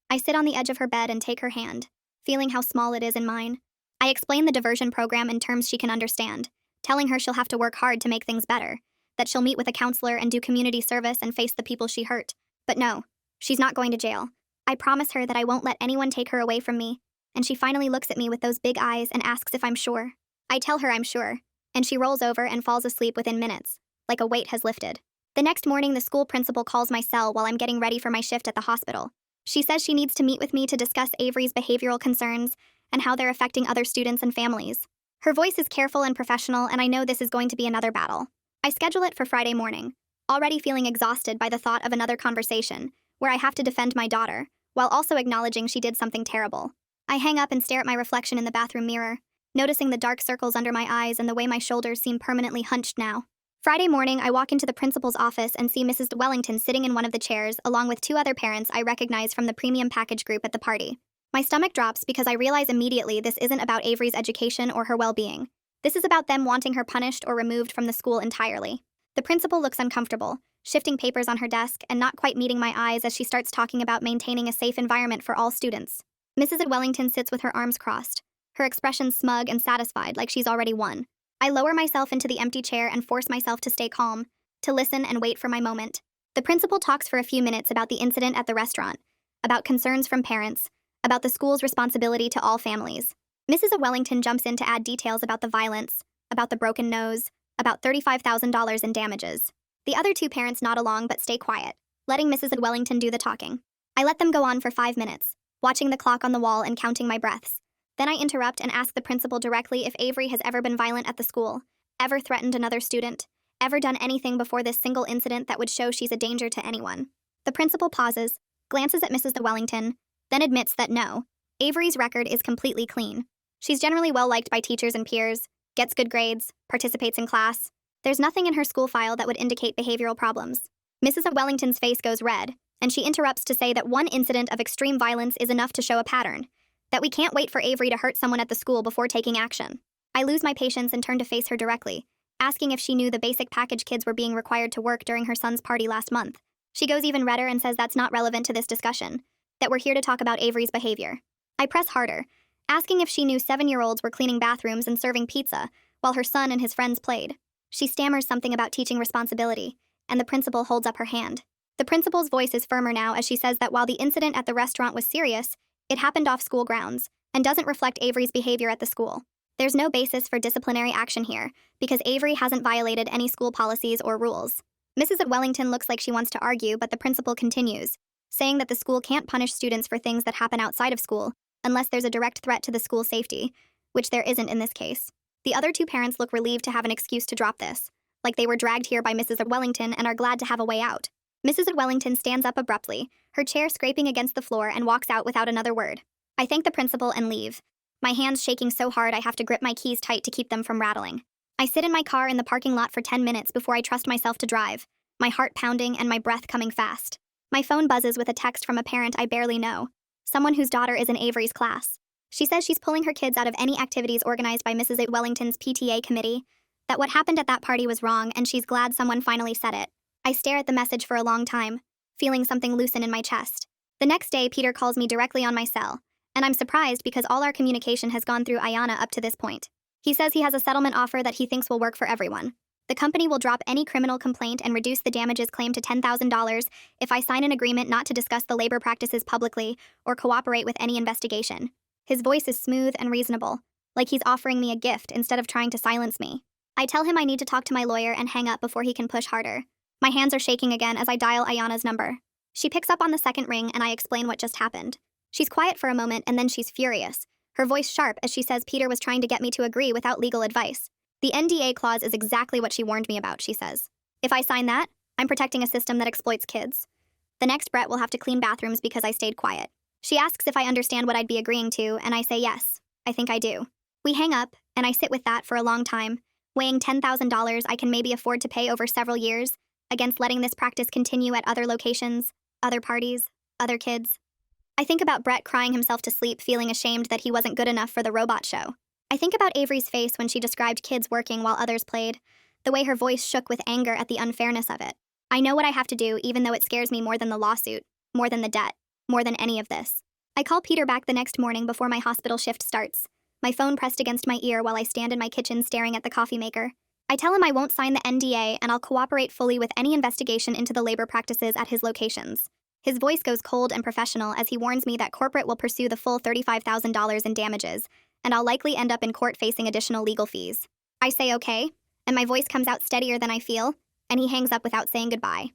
I sit on the edge of her bed and take her hand, feeling how small it is in mine. I explain the diversion program in terms she can understand, telling her she'll have to work hard to make things better, that she'll meet with a counselor and do community service and face the people she hurt. But no, she's not going to jail. I promise her that I won't let anyone take her away from me, and she finally looks at me with those big eyes and asks if I'm sure. I tell her I'm sure, and she rolls over and falls asleep within minutes, like a weight has lifted. The next morning, the school principal calls my cell while I'm getting ready for my shift at the hospital. She says she needs to meet with me to discuss Avery's behavioral concerns and how they're affecting other students and families. Her voice is careful and professional, and I know this is going to be another battle. I schedule it for Friday morning, already feeling exhausted by the thought of another conversation, where I have to defend my daughter, while also acknowledging she did something terrible. I hang up and stare at my reflection in the bathroom mirror, noticing the dark circles under my eyes and the way my shoulders seem permanently hunched now. Friday morning, I walk into the principal's office and see Mrs. Wellington sitting in one of the chairs, along with 2 other parents I recognize from the premium package group at the party. My stomach drops because I realize immediately this isn't about Avery's education or her well-being. This is about them wanting her punished or removed from the school entirely. The principal looks uncomfortable, shifting papers on her desk and not quite meeting my eyes as she starts talking about maintaining a safe environment for all students. Mrs. Wellington sits with her arms crossed, her expression smug and satisfied like she's already won. I lower myself into the empty chair and force myself to stay calm, to listen and wait for my moment. The principal talks for a few minutes about the incident at the restaurant, about concerns from parents, about the school's responsibility to all families. Mrs. Wellington jumps in to add details about the violence, about the broken nose, about $35,000 in damages. The other 2 parents nod along but stay quiet, letting Mrs. Wellington do the talking. I let them go on for 5 minutes, watching the clock on the wall and counting my breaths. Then I interrupt and ask the principal directly if Avery has ever been violent at the school, ever threatened another student, ever done anything before this single incident that would show she's a danger to anyone. The principal pauses, glances at Mrs. Wellington, then admits that no, Avery's record is completely clean. She's generally well-liked by teachers and peers, gets good grades, participates in class. There's nothing in her school file that would indicate behavioral problems. Mrs. Wellington's face goes red, and she interrupts to say that one incident of extreme violence is enough to show a pattern, that we can't wait for Avery to hurt someone at the school before taking action. I lose my patience and turn to face her directly, asking if she knew the basic package kids were being required to work during her son's party last month. She goes even redder and says that's not relevant to this discussion, that we're here to talk about Avery's behavior. I press harder, asking if she knew 7-year-olds were cleaning bathrooms and serving pizza while her son and his friends played. She stammers something about teaching responsibility, and the principal holds up her hand. The principal's voice is firmer now as she says that while the incident at the restaurant was serious, it happened off school grounds and doesn't reflect Avery's behavior at the school. There's no basis for disciplinary action here because Avery hasn't violated any school policies or rules. Mrs. Wellington looks like she wants to argue, but the principal continues, saying that the school can't punish students for things that happen outside of school unless there's a direct threat to the school's safety, which there isn't in this case. The other two parents look relieved to have an excuse to drop this, like they were dragged here by Mrs. Wellington and are glad to have a way out. Mrs. Wellington stands up abruptly, her chair scraping against the floor, and walks out without another word. I thank the principal and leave, my hands shaking so hard I have to grip my keys tight to keep them from rattling. I sit in my car in the parking lot for 10 minutes before I trust myself to drive, my heart pounding and my breath coming fast. My phone buzzes with a text from a parent I barely know, someone whose daughter is in Avery's class. She says she's pulling her kids out of any activities organized by Mrs. Wellington's PTA committee, that what happened at that party was wrong, and she's glad someone finally said it. I stare at the message for a long time, feeling something loosen in my chest. The next day, Peter calls me directly on my cell, and I'm surprised because all our communication has gone through Ayanna up to this point. He says he has a settlement offer that he thinks will work for everyone. The company will drop any criminal complaint and reduce the damages claim to $10,000 if I sign an agreement not to discuss the labor practices publicly or cooperate with any investigation. His voice is smooth and reasonable, like he's offering me a gift instead of trying to silence me. I tell him I need to talk to my lawyer and hang up before he can push harder. My hands are shaking again as I dial Ayanna's number. She picks up on the second ring and I explain what just happened. She's quiet for a moment and then she's furious, her voice sharp as she says Peter was trying to get me to agree without legal advice. The NDA clause is exactly what she warned me about, she says. If I sign that, I'm protecting a system that exploits kids. The next Brett will have to clean bathrooms because I stayed quiet. She asks if I understand what I'd be agreeing to, and I say yes, I think I do. We hang up, and I sit with that for a long time, weighing $10,000 I can maybe afford to pay over several years, against letting this practice continue at other locations, other parties, other kids. I think about Brett crying himself to sleep, feeling ashamed that he wasn't good enough for the robot show. I think about Avery's face when she described kids working while others played, the way her voice shook with anger at the unfairness of it. I know what I have to do, even though it scares me more than the lawsuit, more than the debt, more than any of this. I call Peter back the next morning before my hospital shift starts, my phone pressed against my ear while I stand in my kitchen staring at the coffee maker. I tell him I won't sign the NDA and I'll cooperate fully with any investigation into the labor practices at his locations. His voice goes cold and professional as he warns me that corporate will pursue the full $35,000 in damages, and I'll likely end up in court facing additional legal fees. I say okay, and my voice comes out steadier than I feel, and he hangs up without saying goodbye.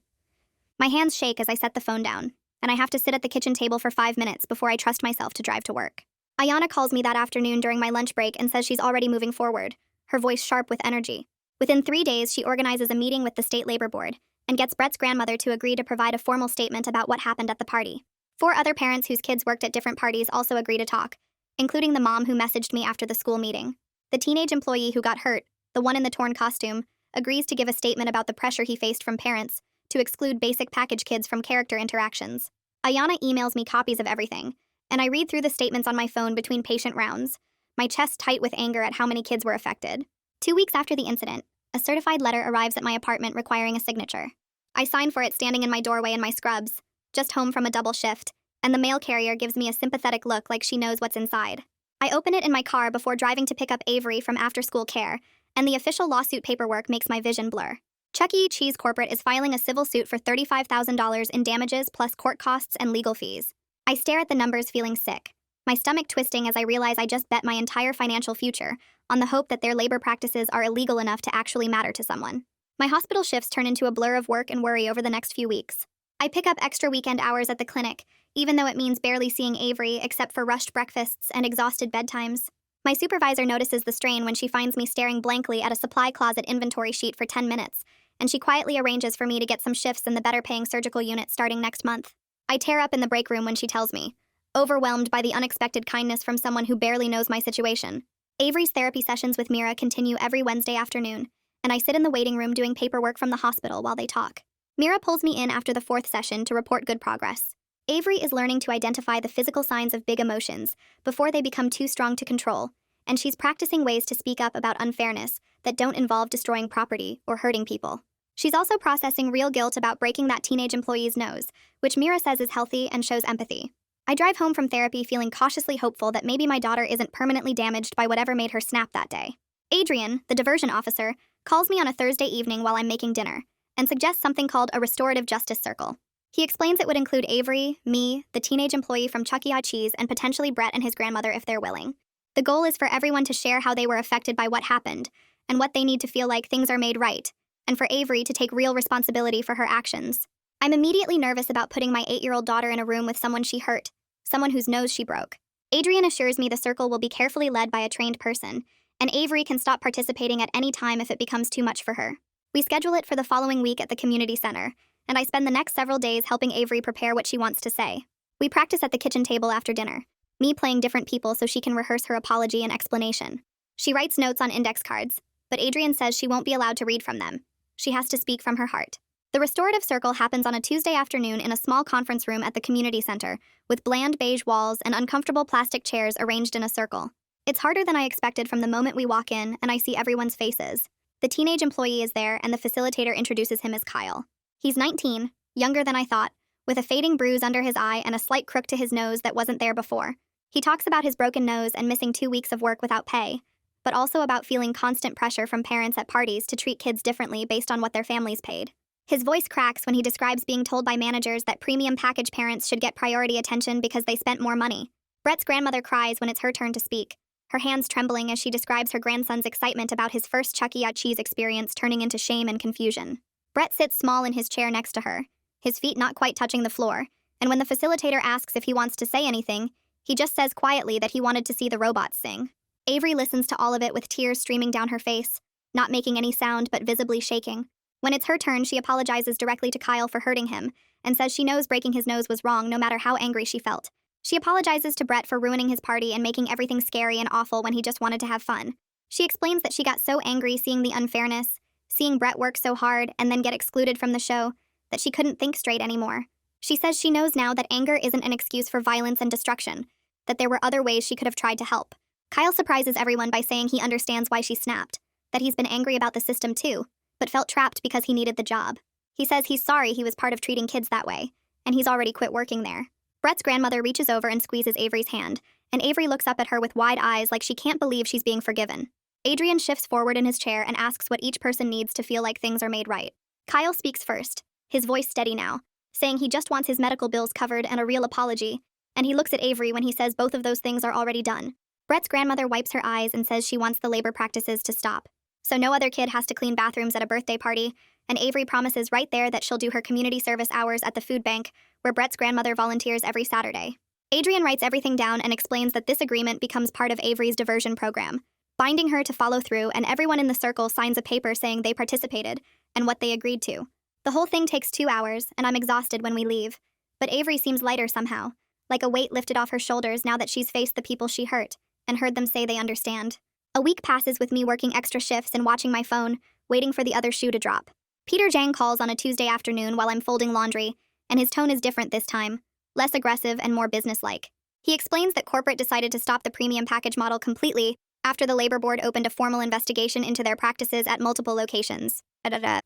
My hands shake as I set the phone down, and I have to sit at the kitchen table for 5 minutes before I trust myself to drive to work. Ayanna calls me that afternoon during my lunch break and says she's already moving forward, her voice sharp with energy. Within 3 days, she organizes a meeting with the state labor board and gets Brett's grandmother to agree to provide a formal statement about what happened at the party. 4 other parents whose kids worked at different parties also agree to talk, including the mom who messaged me after the school meeting. The teenage employee who got hurt, the one in the torn costume, agrees to give a statement about the pressure he faced from parents to exclude basic package kids from character interactions. Ayanna emails me copies of everything, and I read through the statements on my phone between patient rounds, my chest tight with anger at how many kids were affected. 2 weeks after the incident, a certified letter arrives at my apartment requiring a signature. I sign for it standing in my doorway in my scrubs, just home from a double shift, and the mail carrier gives me a sympathetic look like she knows what's inside. I open it in my car before driving to pick up Avery from after-school care, and the official lawsuit paperwork makes my vision blur. Chuck E. Cheese Corporate is filing a civil suit for $35,000 in damages plus court costs and legal fees. I stare at the numbers feeling sick, my stomach twisting as I realize I just bet my entire financial future on the hope that their labor practices are illegal enough to actually matter to someone. My hospital shifts turn into a blur of work and worry over the next few weeks. I pick up extra weekend hours at the clinic, even though it means barely seeing Avery except for rushed breakfasts and exhausted bedtimes. My supervisor notices the strain when she finds me staring blankly at a supply closet inventory sheet for 10 minutes, and she quietly arranges for me to get some shifts in the better-paying surgical unit starting next month. I tear up in the break room when she tells me, overwhelmed by the unexpected kindness from someone who barely knows my situation. Avery's therapy sessions with Mira continue every Wednesday afternoon, and I sit in the waiting room doing paperwork from the hospital while they talk. Mira pulls me in after the fourth session to report good progress. Avery is learning to identify the physical signs of big emotions before they become too strong to control, and she's practicing ways to speak up about unfairness that don't involve destroying property or hurting people. She's also processing real guilt about breaking that teenage employee's nose, which Mira says is healthy and shows empathy. I drive home from therapy feeling cautiously hopeful that maybe my daughter isn't permanently damaged by whatever made her snap that day. Adrian, the diversion officer, calls me on a Thursday evening while I'm making dinner and suggests something called a restorative justice circle. He explains it would include Avery, me, the teenage employee from Chuck E. Cheese, and potentially Brett and his grandmother if they're willing. The goal is for everyone to share how they were affected by what happened and what they need to feel like things are made right, and for Avery to take real responsibility for her actions. I'm immediately nervous about putting my 8-year-old daughter in a room with someone she hurt, someone whose nose she broke. Adrian assures me the circle will be carefully led by a trained person, and Avery can stop participating at any time if it becomes too much for her. We schedule it for the following week at the community center, and I spend the next several days helping Avery prepare what she wants to say. We practice at the kitchen table after dinner, me playing different people so she can rehearse her apology and explanation. She writes notes on index cards, but Adrian says she won't be allowed to read from them. She has to speak from her heart. The restorative circle happens on a Tuesday afternoon in a small conference room at the community center, with bland beige walls and uncomfortable plastic chairs arranged in a circle. It's harder than I expected from the moment we walk in and I see everyone's faces. The teenage employee is there and the facilitator introduces him as Kyle. He's 19, younger than I thought, with a fading bruise under his eye and a slight crook to his nose that wasn't there before. He talks about his broken nose and missing 2 weeks of work without pay, but also about feeling constant pressure from parents at parties to treat kids differently based on what their families paid. His voice cracks when he describes being told by managers that premium package parents should get priority attention because they spent more money. Brett's grandmother cries when it's her turn to speak, her hands trembling as she describes her grandson's excitement about his first Chuck E. Cheese experience turning into shame and confusion. Brett sits small in his chair next to her, his feet not quite touching the floor, and when the facilitator asks if he wants to say anything, he just says quietly that he wanted to see the robots sing. Avery listens to all of it with tears streaming down her face, not making any sound but visibly shaking. When it's her turn, she apologizes directly to Kyle for hurting him and says she knows breaking his nose was wrong no matter how angry she felt. She apologizes to Brett for ruining his party and making everything scary and awful when he just wanted to have fun. She explains that she got so angry seeing the unfairness, seeing Brett work so hard and then get excluded from the show, that she couldn't think straight anymore. She says she knows now that anger isn't an excuse for violence and destruction, that there were other ways she could have tried to help. Kyle surprises everyone by saying he understands why she snapped, that he's been angry about the system too, but felt trapped because he needed the job. He says he's sorry he was part of treating kids that way, and he's already quit working there. Brett's grandmother reaches over and squeezes Avery's hand, and Avery looks up at her with wide eyes like she can't believe she's being forgiven. Adrian shifts forward in his chair and asks what each person needs to feel like things are made right. Kyle speaks first, his voice steady now, saying he just wants his medical bills covered and a real apology, and he looks at Avery when he says both of those things are already done. Brett's grandmother wipes her eyes and says she wants the labor practices to stop, so no other kid has to clean bathrooms at a birthday party, and Avery promises right there that she'll do her community service hours at the food bank, where Brett's grandmother volunteers every Saturday. Adrian writes everything down and explains that this agreement becomes part of Avery's diversion program, binding her to follow through, and everyone in the circle signs a paper saying they participated and what they agreed to. The whole thing takes 2 hours, and I'm exhausted when we leave, but Avery seems lighter somehow, like a weight lifted off her shoulders now that she's faced the people she hurt and heard them say they understand. A week passes with me working extra shifts and watching my phone, waiting for the other shoe to drop. Peter Jang calls on a Tuesday afternoon while I'm folding laundry, and his tone is different this time, less aggressive and more businesslike. He explains that corporate decided to stop the premium package model completely after the labor board opened a formal investigation into their practices at multiple locations.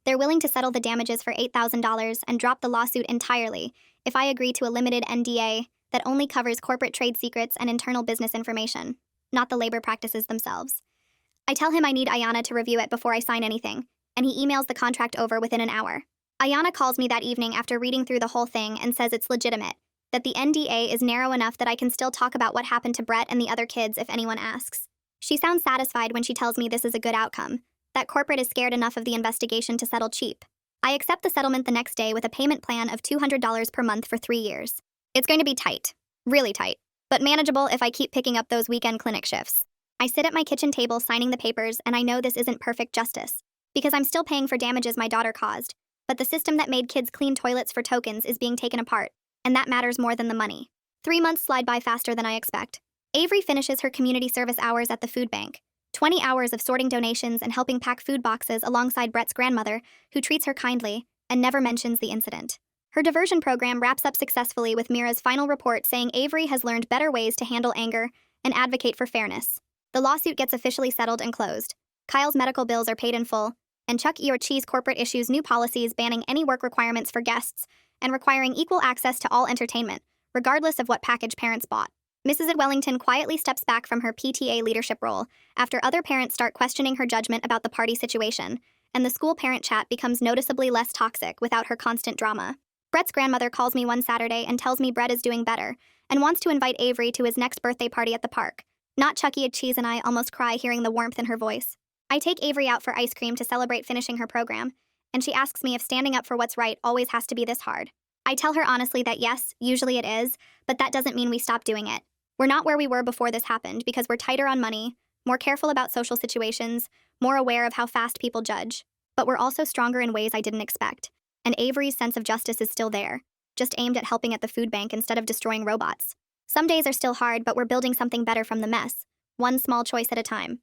They're willing to settle the damages for $8,000 and drop the lawsuit entirely if I agree to a limited NDA that only covers corporate trade secrets and internal business information, not the labor practices themselves. I tell him I need Ayana to review it before I sign anything, and he emails the contract over within an hour. Ayana calls me that evening after reading through the whole thing and says it's legitimate, that the NDA is narrow enough that I can still talk about what happened to Brett and the other kids if anyone asks. She sounds satisfied when she tells me this is a good outcome, that corporate is scared enough of the investigation to settle cheap. I accept the settlement the next day with a payment plan of $200 per month for 3 years. It's going to be tight, really tight, but manageable if I keep picking up those weekend clinic shifts. I sit at my kitchen table signing the papers, and I know this isn't perfect justice, because I'm still paying for damages my daughter caused, but the system that made kids clean toilets for tokens is being taken apart, and that matters more than the money. 3 months slide by faster than I expect. Avery finishes her community service hours at the food bank, 20 hours of sorting donations and helping pack food boxes alongside Brett's grandmother, who treats her kindly and never mentions the incident. Her diversion program wraps up successfully with Mira's final report saying Avery has learned better ways to handle anger and advocate for fairness. The lawsuit gets officially settled and closed. Kyle's medical bills are paid in full, and Chuck E. Cheese corporate issues new policies banning any work requirements for guests and requiring equal access to all entertainment, regardless of what package parents bought. Mrs. Wellington quietly steps back from her PTA leadership role after other parents start questioning her judgment about the party situation, and the school parent chat becomes noticeably less toxic without her constant drama. Brett's grandmother calls me one Saturday and tells me Brett is doing better and wants to invite Avery to his next birthday party at the park. Not Chuck E. Cheese and I almost cry hearing the warmth in her voice. I take Avery out for ice cream to celebrate finishing her program, and she asks me if standing up for what's right always has to be this hard. I tell her honestly that yes, usually it is, but that doesn't mean we stop doing it. We're not where we were before this happened because we're tighter on money, more careful about social situations, more aware of how fast people judge. But we're also stronger in ways I didn't expect. And Avery's sense of justice is still there, just aimed at helping at the food bank instead of destroying robots. Some days are still hard, but we're building something better from the mess, one small choice at a time.